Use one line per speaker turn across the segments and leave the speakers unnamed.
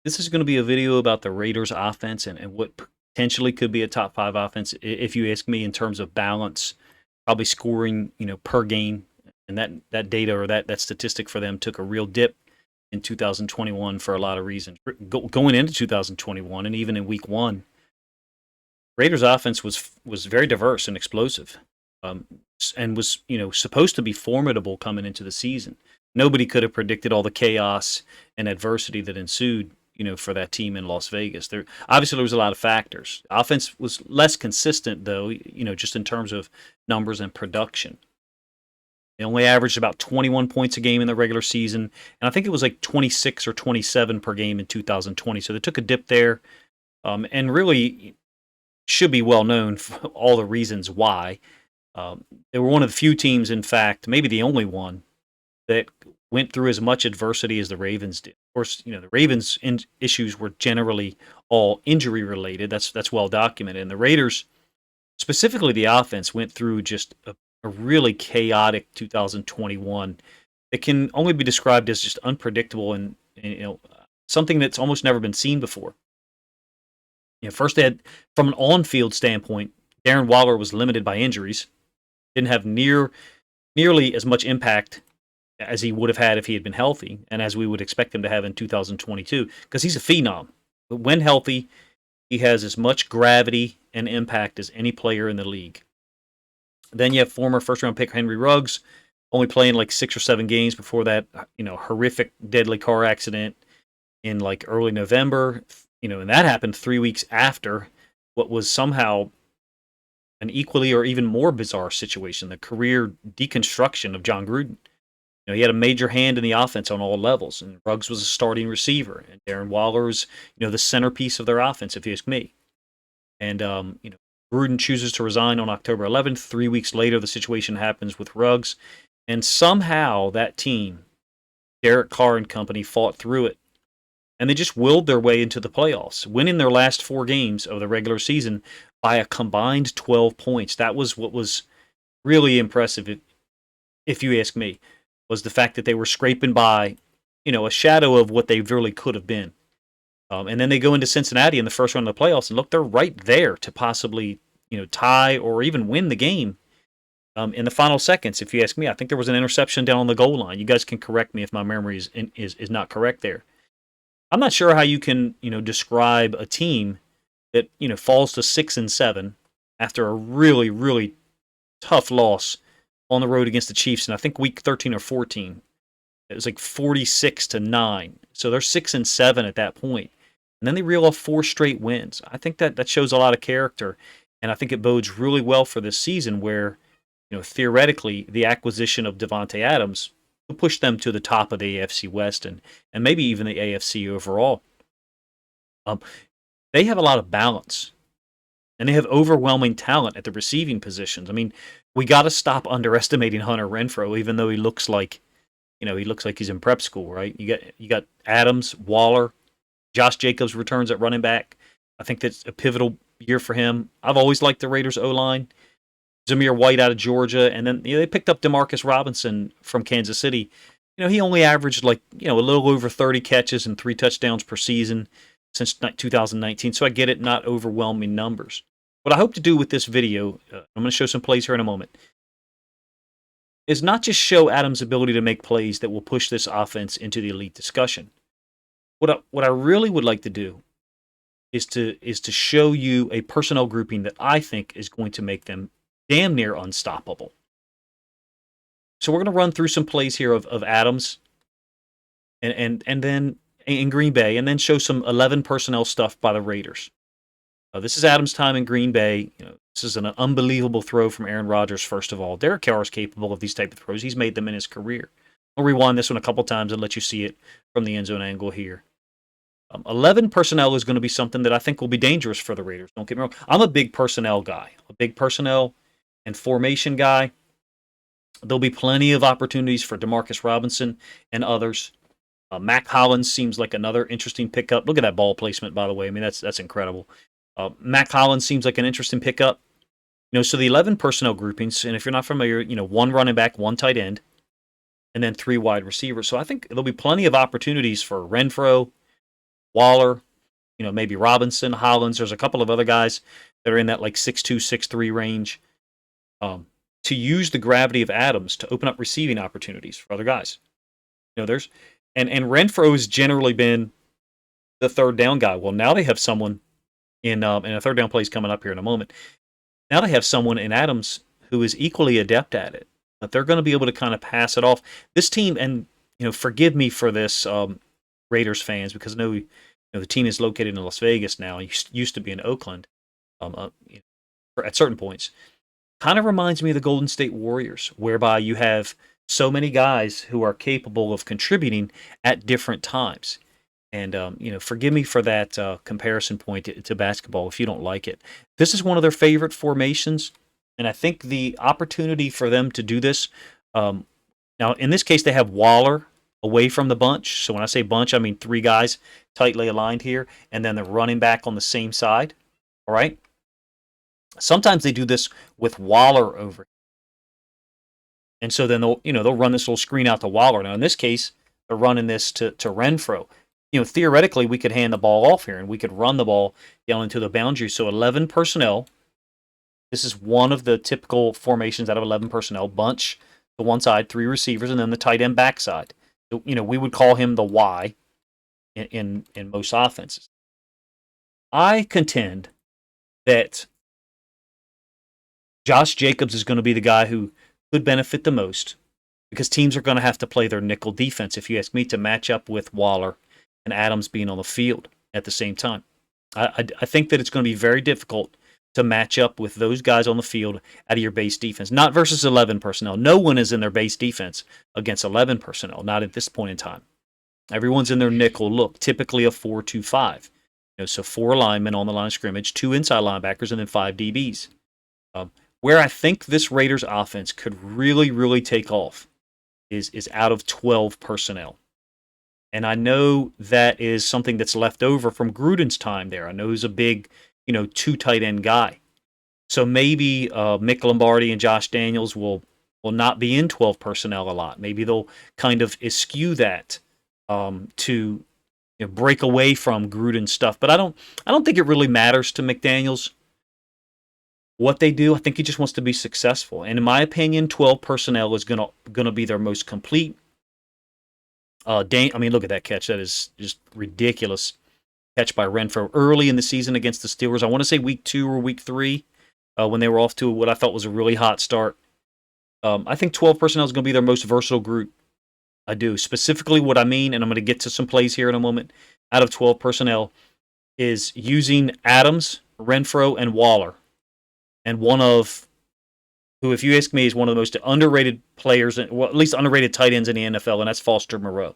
This is going to be a video about the Raiders offense and what potentially could be a top five offense, if you ask me, in terms of balance, probably scoring, per game. And that data or that statistic for them took a real dip in 2021 for a lot of reasons. Going into 2021 and even in week one, Raiders offense was very diverse and explosive, um, and was supposed to be formidable coming into the season. Nobody could have predicted all the chaos and adversity that ensued, for that team in Las Vegas. There was a lot of factors. Offense was less consistent though, just in terms of numbers and production. They only averaged about 21 points a game in the regular season, and I think it was like 26 or 27 per game in 2020. So they took a dip there, and really should be well known for all the reasons why. They were one of the few teams, in fact, maybe the only one, that went through as much adversity as the Ravens did. Of course, the Ravens' issues were generally all injury related. That's well documented. And the Raiders, specifically the offense, went through just a really chaotic 2021. It can only be described as just unpredictable and something that's almost never been seen before. First they had, from an on-field standpoint, Darren Waller was limited by injuries, didn't have nearly as much impact as he would have had if he had been healthy, and as we would expect him to have in 2022, because he's a phenom. But when healthy, he has as much gravity and impact as any player in the league. Then you have former first-round pick Henry Ruggs, only playing like 6 or 7 games before that, horrific deadly car accident in like early November. And that happened 3 weeks after what was somehow an equally or even more bizarre situation, the career deconstruction of John Gruden. He had a major hand in the offense on all levels, and Ruggs was a starting receiver, and Darren Waller was, the centerpiece of their offense, if you ask me. And Gruden chooses to resign on October 11th. 3 weeks later, the situation happens with Ruggs, and somehow that team, Derek Carr and company, fought through it, and they just willed their way into the playoffs, winning their last 4 games of the regular season by a combined 12 points. That was what was really impressive, if you ask me, was the fact that they were scraping by, a shadow of what they really could have been. And then they go into Cincinnati in the first round of the playoffs, and look, they're right there to possibly, tie or even win the game in the final seconds. If you ask me, I think there was an interception down on the goal line. You guys can correct me if my memory is not correct there. I'm not sure how you can, describe a team that, falls to 6-7 after a really, really tough loss on the road against the Chiefs, and I think week 13 or 14. It was like 46-9. So they're 6-7 at that point. And then they reel off 4 straight wins. I think that shows a lot of character, and I think it bodes really well for this season where, theoretically, the acquisition of Davante Adams will push them to the top of the AFC West and maybe even the AFC overall. They have a lot of balance, and they have overwhelming talent at the receiving positions. I mean, we got to stop underestimating Hunter Renfrow, even though he looks like he's in prep school, right? You got Adams, Waller, Josh Jacobs returns at running back. I think that's a pivotal year for him. I've always liked the Raiders O-line. Zamir White out of Georgia, and then they picked up Demarcus Robinson from Kansas City. He only averaged like a little over 30 catches and 3 touchdowns per season since 2019. So I get it, not overwhelming numbers. What I hope to do with this video, I'm going to show some plays here in a moment, is not just show Adams' ability to make plays that will push this offense into the elite discussion. What I really would like to do is to show you a personnel grouping that I think is going to make them damn near unstoppable. So we're going to run through some plays here of Adams and then in Green Bay, and then show some 11 personnel stuff by the Raiders. This is Adams' time in Green Bay. This is an unbelievable throw from Aaron Rodgers, first of all. Derek Carr is capable of these type of throws. He's made them in his career. I'll rewind this one a couple times and let you see it from the end zone angle here. 11 personnel is going to be something that I think will be dangerous for the Raiders. Don't get me wrong. I'm a big personnel guy, a big personnel and formation guy. There'll be plenty of opportunities for Demarcus Robinson and others. Mac Hollins seems like another interesting pickup. Look at that ball placement, by the way. I mean, that's incredible. Mac Hollins seems like an interesting pickup. So the 11 personnel groupings, and if you're not familiar, 1 running back, 1 tight end, and then 3 wide receivers. So I think there'll be plenty of opportunities for Renfrow, Waller, maybe Robinson, Hollins. There's a couple of other guys that are in that like 6'2", 6'3" range. To use the gravity of Adams to open up receiving opportunities for other guys. There's and Renfro has generally been the third down guy. Well, now they have someone in a third down plays coming up here in a moment. Now they have someone in Adams who is equally adept at it. But they're going to be able to kind of pass it off. This team, and forgive me for this, Raiders fans, because I know, the team is located in Las Vegas now. It used to be in Oakland at certain points. Kind of reminds me of the Golden State Warriors, whereby you have so many guys who are capable of contributing at different times. And, forgive me for that comparison point to basketball if you don't like it. This is one of their favorite formations, and I think the opportunity for them to do this, now in this case they have Waller away from the bunch. So when I say bunch, I mean three guys tightly aligned here, and then the running back on the same side. All right? Sometimes they do this with Waller over. And so then they'll run this little screen out to Waller. Now in this case, they're running this to Renfro. Theoretically, we could hand the ball off here, and we could run the ball down into the boundary. So 11 personnel. This is one of the typical formations out of 11 personnel. Bunch to one side, three receivers, and then the tight end backside. We would call him the Y in most offenses. I contend that Josh Jacobs is going to be the guy who could benefit the most, because teams are going to have to play their nickel defense, if you ask me, to match up with Waller and Adams being on the field at the same time. I think that it's going to be very difficult to match up with those guys on the field out of your base defense. Not versus 11 personnel. No one is in their base defense against 11 personnel, not at this point in time. Everyone's in their nickel look, typically a 4-2-5. So 4 linemen on the line of scrimmage, 2 inside linebackers, and then 5 DBs. Where I think this Raiders offense could really, really take off is out of 12 personnel. And I know that is something that's left over from Gruden's time there. I know he's a big, 2 tight end guy. So maybe Mick Lombardi and Josh Daniels will not be in 12 personnel a lot. Maybe they'll kind of eschew that to break away from Gruden's stuff. But I don't think it really matters to McDaniels what they do. I think he just wants to be successful. And in my opinion, 12 personnel is gonna be their most complete. Look at that catch. That is just ridiculous catch by Renfro early in the season against the Steelers. I want to say week 2 or week 3 when they were off to what I thought was a really hot start. I think 12 personnel is going to be their most versatile group. I do. Specifically what I mean, and I'm going to get to some plays here in a moment, out of 12 personnel, is using Adams, Renfro, and Waller. And one of who, if you ask me, is one of the most underrated players, well, at least underrated tight ends in the NFL, and that's Foster Moreau.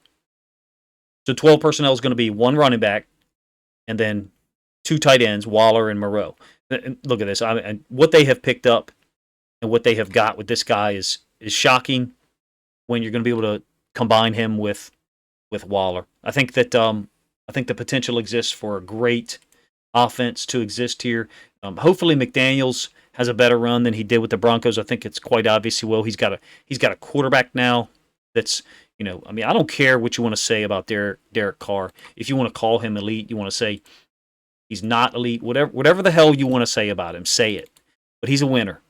So 12 personnel is going to be 1 running back and then 2 tight ends, Waller and Moreau. And look at this. What they have picked up and what they have got with this guy is shocking when you're going to be able to combine him with Waller. I think that the potential exists for a great offense to exist here. Hopefully McDaniels has a better run than he did with the Broncos. I think it's quite obvious he will. He's got a quarterback now that's, I don't care what you want to say about Derek Carr. If you want to call him elite, you want to say he's not elite, whatever the hell you want to say about him, say it. But he's a winner.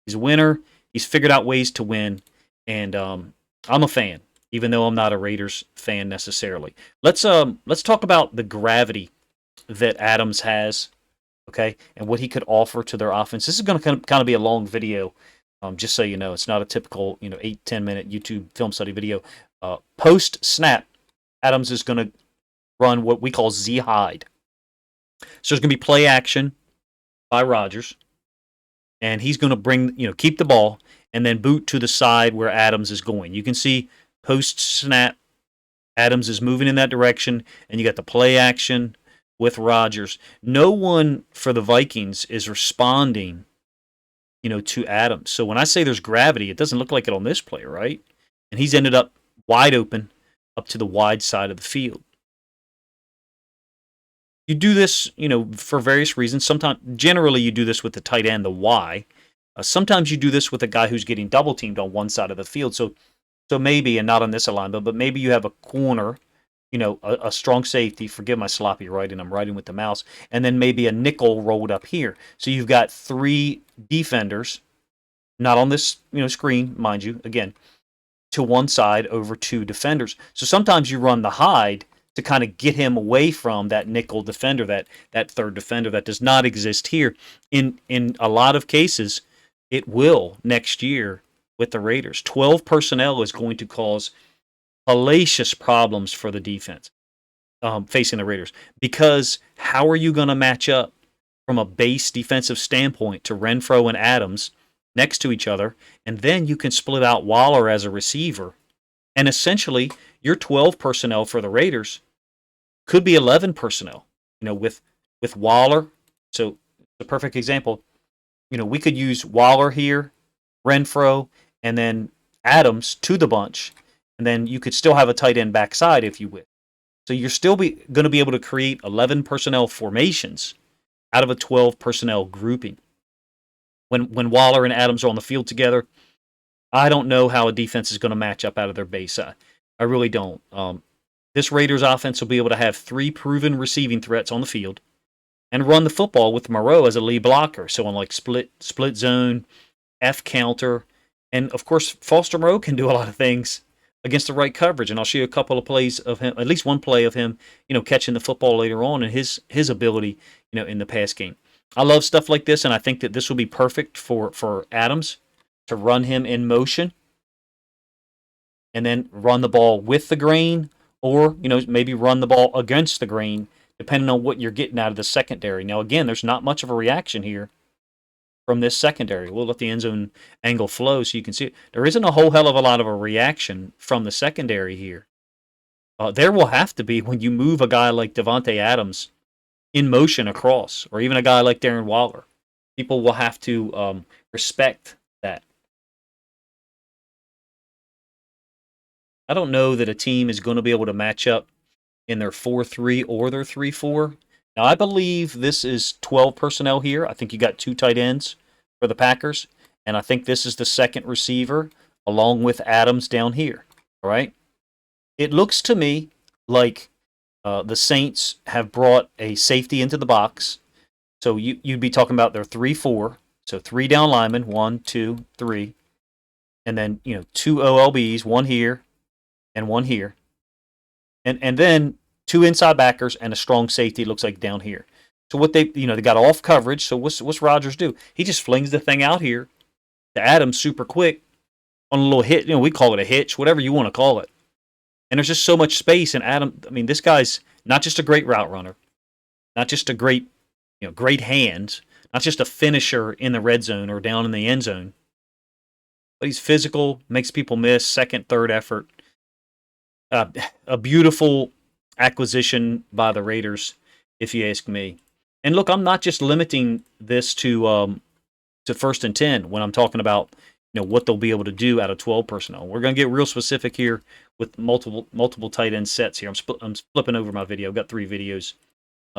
He's a winner. He's figured out ways to win, and I'm a fan, even though I'm not a Raiders fan necessarily. Let's talk about the gravity that Adams has. Okay, and what he could offer to their offense. This is going to kind of be a long video, just so you know. It's not a typical 8-10 minute YouTube film study video. Post snap, Adams is going to run what we call Z hide. So there's going to be play action by Rodgers, and he's going to keep the ball and then boot to the side where Adams is going. You can see post snap, Adams is moving in that direction, and you got the play action with Rodgers. No one for the Vikings is responding, to Adams. So when I say there's gravity, it doesn't look like it on this play, right? And he's ended up wide open up to the wide side of the field. You do this, for various reasons. Generally, you do this with the tight end, the Y. Sometimes you do this with a guy who's getting double teamed on one side of the field. So maybe, and not on this alignment, but maybe you have a corner a strong safety. Forgive my sloppy writing. I'm writing with the mouse. And then maybe a nickel rolled up here. So you've got 3 defenders, not on this screen, mind you, again, to one side over 2 defenders. So sometimes you run the hide to kind of get him away from that nickel defender, that third defender that does not exist here. In a lot of cases, it will next year with the Raiders. 12 personnel is going to cause hellacious problems for the defense facing the Raiders, because how are you going to match up from a base defensive standpoint to Renfrow and Adams next to each other, and then you can split out Waller as a receiver, and essentially your 12 personnel for the Raiders could be 11 personnel, with Waller. So the perfect example, we could use Waller here, Renfrow, and then Adams to the bunch, and then you could still have a tight end backside if you wish. So you're still going to be able to create 11 personnel formations out of a 12 personnel grouping. When Waller and Adams are on the field together, I don't know how a defense is going to match up out of their base. I really don't. This Raiders offense will be able to have 3 proven receiving threats on the field and run the football with Moreau as a lead blocker. So on like split zone, F counter, and of course Foster Moreau can do a lot of things against the right coverage. And I'll show you a couple of plays of him, at least one play of him, catching the football later on, and his ability, in the pass game. I love stuff like this, and I think that this will be perfect for Adams to run him in motion and then run the ball with the grain, or maybe run the ball against the grain, depending on what you're getting out of the secondary. Now, again, there's not much of a reaction here from this secondary. We'll let the end zone angle flow so you can see it. There isn't a whole hell of a lot of a reaction from the secondary here. There will have to be when you move a guy like Davante Adams in motion across, or even a guy like Darren Waller. People will have to respect that. I don't know that a team is going to be able to match up in their 4-3 or their 3-4. Now, I believe this is 12 personnel here. I think you got 2 tight ends for the Packers, and I think this is the second receiver along with Adams down here. All right? It looks to me like the Saints have brought a safety into the box. So you'd be talking about their 3-4. So 3 down linemen, 1, 2, 3. And then, 2 OLBs, 1 here and 1 here. And then 2 inside backers and a strong safety, looks like down here. So what they got off coverage. So what's Rodgers do? He just flings the thing out here to Adams super quick on a little hit. We call it a hitch, whatever you want to call it. And there's just so much space. And Adam, this guy's not just a great route runner, not just a great, great hands, not just a finisher in the red zone or down in the end zone, but he's physical, makes people miss, second, third effort. A beautiful acquisition by the Raiders, if you ask me. And look, I'm not just limiting this to 1st and 10 when I'm talking about what they'll be able to do out of 12 personnel. We're going to get real specific here with multiple tight end sets here. I'm flipping over my video. I've got 3 videos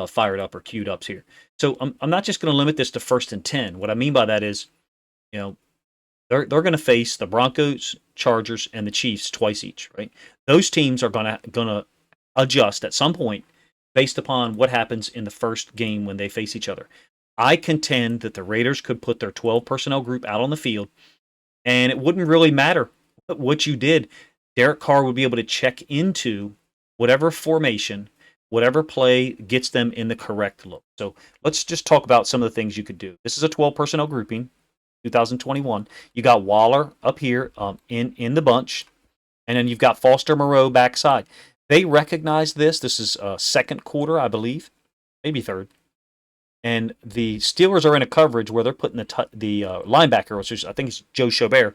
fired up or queued up here. So I'm not just going to limit this to 1st and 10. What I mean by that is, they're going to face the Broncos, Chargers, and the Chiefs twice each, right? Those teams are going to adjust at some point based upon what happens in the first game when they face each other. I contend that the Raiders could put their 12 personnel group out on the field, and it wouldn't really matter what you did. Derek Carr would be able to check into whatever formation, whatever play gets them in the correct look. So let's just talk about some of the things you could do. This is a 12 personnel grouping, 2021. You got Waller up here in the bunch, and then you've got Foster Moreau backside. They recognize this. This is second quarter, I believe, maybe third. And the Steelers are in a coverage where they're putting the linebacker, which is, I think it's Joe Schobert,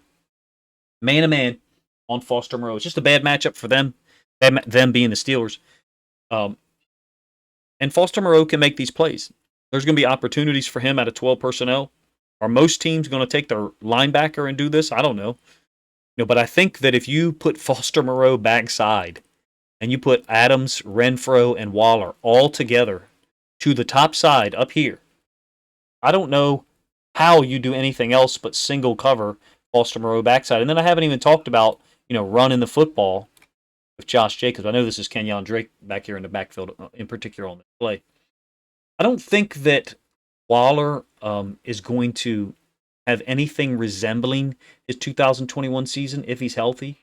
man-to-man on Foster Moreau. It's just a bad matchup for them being the Steelers. And Foster Moreau can make these plays. There's going to be opportunities for him out of 12 personnel. Are most teams going to take their linebacker and do this? I don't know. But I think that if you put Foster Moreau backside and you put Adams, Renfrow, and Waller all together to the top side up here, I don't know how you do anything else but single cover Foster Moreau backside. And then I haven't even talked about, running the football with Josh Jacobs. I know this is Kenyon Drake back here in the backfield, in particular on the play. I don't think that Waller is going to have anything resembling his 2021 season if he's healthy.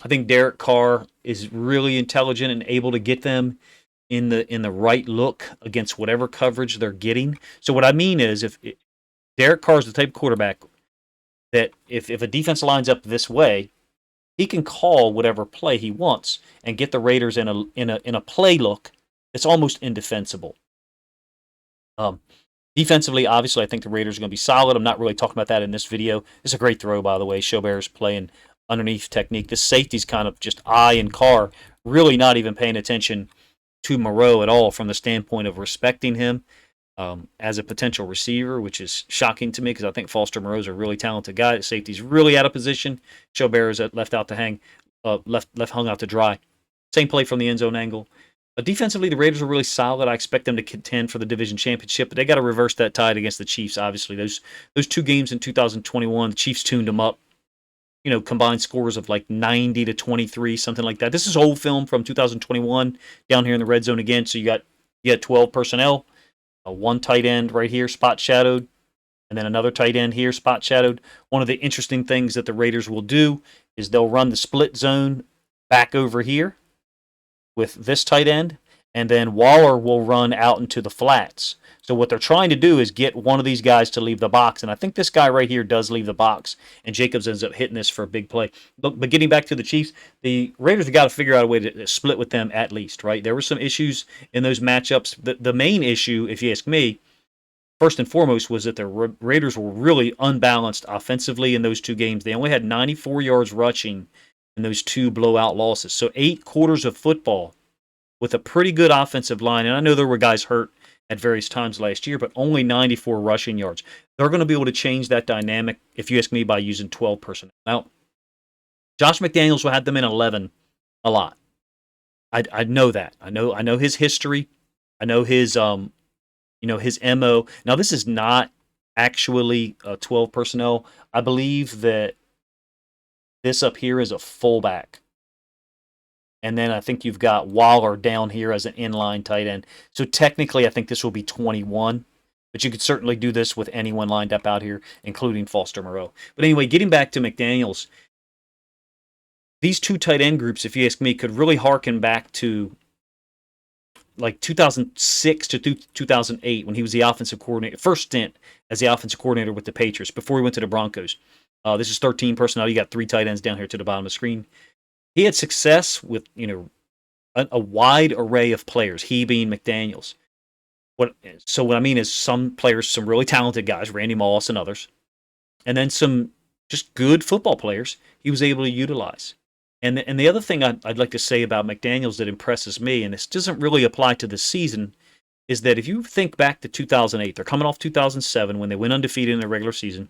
I think Derek Carr is really intelligent and able to get them in the right look against whatever coverage they're getting. So what I mean is, if Derek Carr is the type of quarterback that if a defense lines up this way, he can call whatever play he wants and get the Raiders in a play look that's almost indefensible. Defensively, obviously, I think the Raiders are going to be solid. I'm not really talking about that in this video. It's a great throw, by the way. Schober's playing underneath technique. The safety's kind of just eye and Carr, really not even paying attention to Moreau at all from the standpoint of respecting him as a potential receiver, which is shocking to me because I think Foster Moreau's a really talented guy. The safety's really out of position. Schobert is left out to hang, left hung out to dry. Same play from the end zone angle. Defensively, the Raiders are really solid. I expect them to contend for the division championship, but they got to reverse that tide against the Chiefs. Obviously, those two games in 2021, the Chiefs tuned them up. Combined scores of like 90-23, something like that. This is old film from 2021 down here in the red zone again. So you had 12 personnel, one tight end right here, spot shadowed, and then another tight end here, spot shadowed. One of the interesting things that the Raiders will do is they'll run the split zone back over here with this tight end, and then Waller will run out into the flats. So what they're trying to do is get one of these guys to leave the box, and I think this guy right here does leave the box, and Jacobs ends up hitting this for a big play. But getting back to the Chiefs, the Raiders have got to figure out a way to split with them at least, right? There were some issues in those matchups. The main issue, if you ask me, first and foremost, was that the Raiders were really unbalanced offensively in those two games. They only had 94 yards rushing in those two blowout losses. So 8 quarters of football with a pretty good offensive line. And I know there were guys hurt at various times last year, but only 94 rushing yards. They're going to be able to change that dynamic, if you ask me, by using 12 personnel. Now, Josh McDaniels will have them in 11 a lot. I know that. I know his history. I know his his MO. Now, this is not actually 12 personnel. I believe that this up here is a fullback. And then I think you've got Waller down here as an inline tight end. So technically, I think this will be 21. But you could certainly do this with anyone lined up out here, including Foster Moreau. But anyway, getting back to McDaniels, these two tight end groups, if you ask me, could really harken back to like 2006 to 2008 when he was the offensive coordinator, first stint as the offensive coordinator with the Patriots before he went to the Broncos. This is 13 personnel. You got 3 tight ends down here to the bottom of the screen. He had success with a wide array of players. He being McDaniels. What I mean is some players, some really talented guys, Randy Moss and others, and then some just good football players he was able to utilize. And the other thing I'd like to say about McDaniels that impresses me, and this doesn't really apply to this season, is that if you think back to 2008, they're coming off 2007 when they went undefeated in the regular season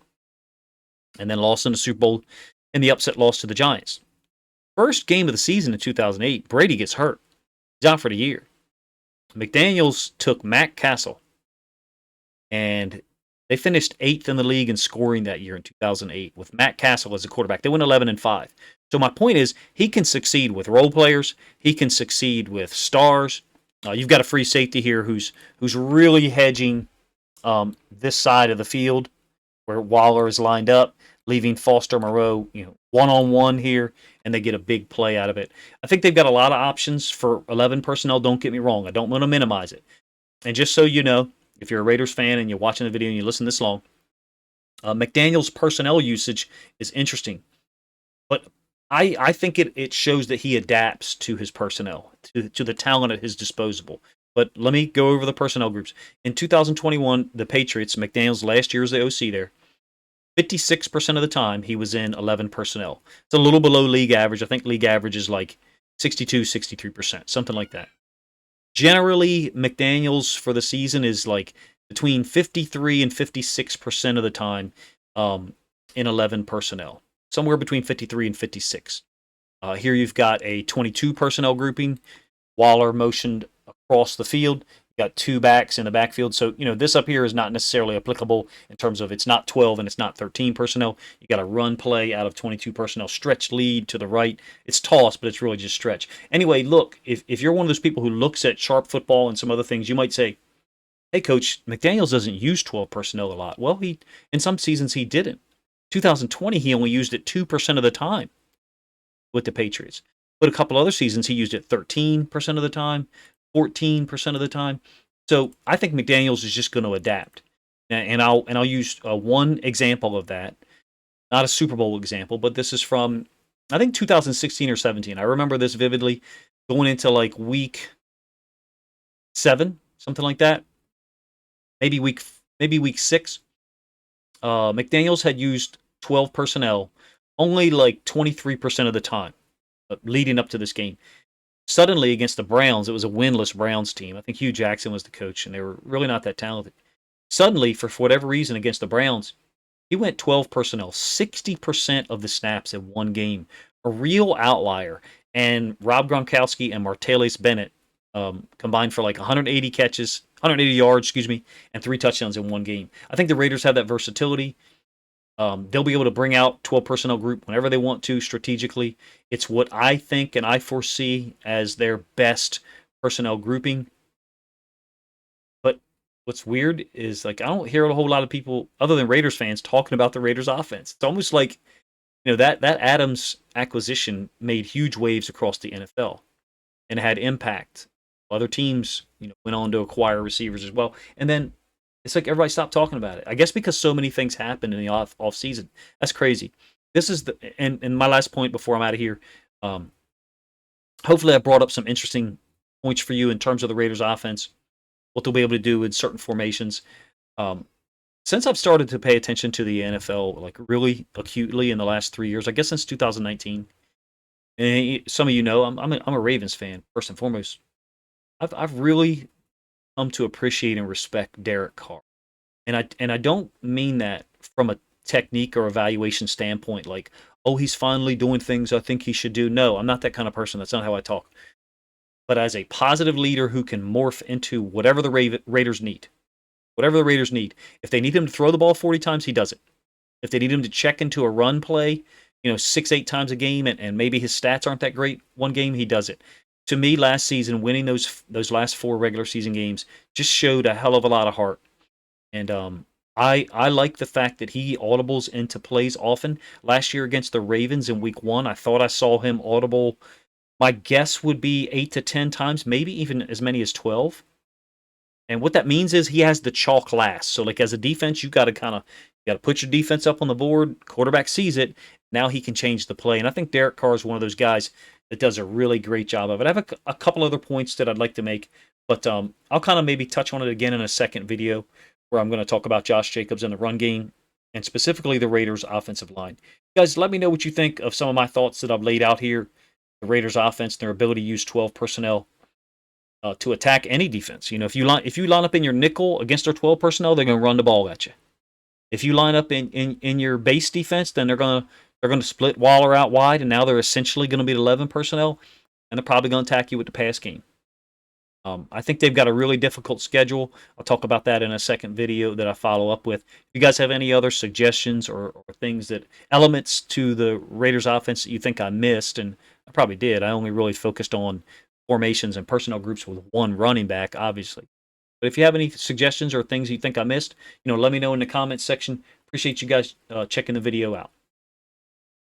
and then lost in the Super Bowl and the upset loss to the Giants. First game of the season in 2008, Brady gets hurt. He's out for the year. McDaniels took Matt Castle, and they finished 8th in the league in scoring that year in 2008 with Matt Castle as a quarterback. They went 11-5. So my point is, he can succeed with role players. He can succeed with stars. You've got a free safety here who's really hedging this side of the field where Waller is lined up, leaving Foster Moreau, one-on-one here, and they get a big play out of it. I think they've got a lot of options for 11 personnel. Don't get me wrong. I don't want to minimize it. And just so you know, if you're a Raiders fan and you're watching the video and you listen this long, McDaniels' personnel usage is interesting. But I think it shows that he adapts to his personnel, to the talent at his disposal. But let me go over the personnel groups. In 2021, the Patriots, McDaniels last year as the OC there, 56% of the time he was in 11 personnel. It's a little below league average. I think league average is like 62, 63%, something like that. Generally, McDaniels for the season is like between 53 and 56% of the time in 11 personnel. Somewhere between 53 and 56. Here you've got a 22 personnel grouping. Waller motioned across the field. You got two backs in the backfield. So, this up here is not necessarily applicable in terms of it's not 12 and it's not 13 personnel. You got a run play out of 22 personnel, stretch lead to the right. It's toss, but it's really just stretch. Anyway, look, if you're one of those people who looks at sharp football and some other things, you might say, hey, Coach, McDaniels doesn't use 12 personnel a lot. Well, in some seasons he didn't. 2020, he only used it 2% of the time with the Patriots. But a couple other seasons, he used it 13% of the time, 14% of the time. So I think McDaniels is just going to adapt. And I'll use one example of that, not a Super Bowl example, but this is from, I think, 2016 or 17. I remember this vividly, going into like week 7, something like that. Maybe week 6. McDaniels had used 12 personnel only like 23% of the time leading up to this game. Suddenly, against the Browns, it was a winless Browns team. I think Hugh Jackson was the coach, and they were really not that talented. Suddenly, for whatever reason, against the Browns, he went 12 personnel, 60% of the snaps in one game. A real outlier. And Rob Gronkowski and Martellus Bennett combined for like 180 catches, 180 yards, and 3 touchdowns in one game. I think the Raiders have that versatility. They'll be able to bring out 12 personnel group whenever they want to strategically. It's what I think and I foresee as their best personnel grouping. But what's weird is, like, I don't hear a whole lot of people other than Raiders fans talking about the Raiders offense. It's almost like, that Adams acquisition made huge waves across the NFL and had impact. Other teams, went on to acquire receivers as well. And then it's like everybody stopped talking about it. I guess because so many things happened in the off season. That's crazy. This is and my last point before I'm out of here. Hopefully I brought up some interesting points for you in terms of the Raiders offense, what they'll be able to do in certain formations. Since I've started to pay attention to the NFL like really acutely in the last 3 years, I guess since 2019, and some of I'm a Ravens fan first and foremost. I've really come to appreciate and respect Derek Carr. And I don't mean that from a technique or evaluation standpoint, like, oh, he's finally doing things I think he should do. No, I'm not that kind of person. That's not how I talk. But as a positive leader who can morph into whatever the Raiders need. Whatever the Raiders need. If they need him to throw the ball 40 times, he does it. If they need him to check into a run play, 6-8 times a game, and maybe his stats aren't that great one game, he does it. To me, last season, winning those last 4 regular season games just showed a hell of a lot of heart. And I like the fact that he audibles into plays often. Last year against the Ravens in week 1, I thought I saw him audible. My guess would be 8 to 10 times, maybe even as many as 12. And what that means is he has the chalk last. So, like, as a defense, you got to put your defense up on the board. Quarterback sees it. Now he can change the play. And I think Derek Carr is one of those guys that does a really great job of it. I have a couple other points that I'd like to make, but I'll kind of maybe touch on it again in a second video where I'm going to talk about Josh Jacobs and the run game, and specifically the Raiders' offensive line. You guys, let me know what you think of some of my thoughts that I've laid out here. The Raiders' offense, their ability to use 12 personnel to attack any defense. If you line up in your nickel against their 12 personnel, they're going to run the ball at you. If you line up in your base defense, then they're going to split Waller out wide, and now they're essentially going to be 11 personnel, and they're probably going to attack you with the pass game. I think they've got a really difficult schedule. I'll talk about that in a second video that I follow up with. If you guys have any other suggestions or things elements to the Raiders offense that you think I missed, and I probably did. I only really focused on formations and personnel groups with one running back, obviously. But if you have any suggestions or things you think I missed, let me know in the comments section. Appreciate you guys checking the video out.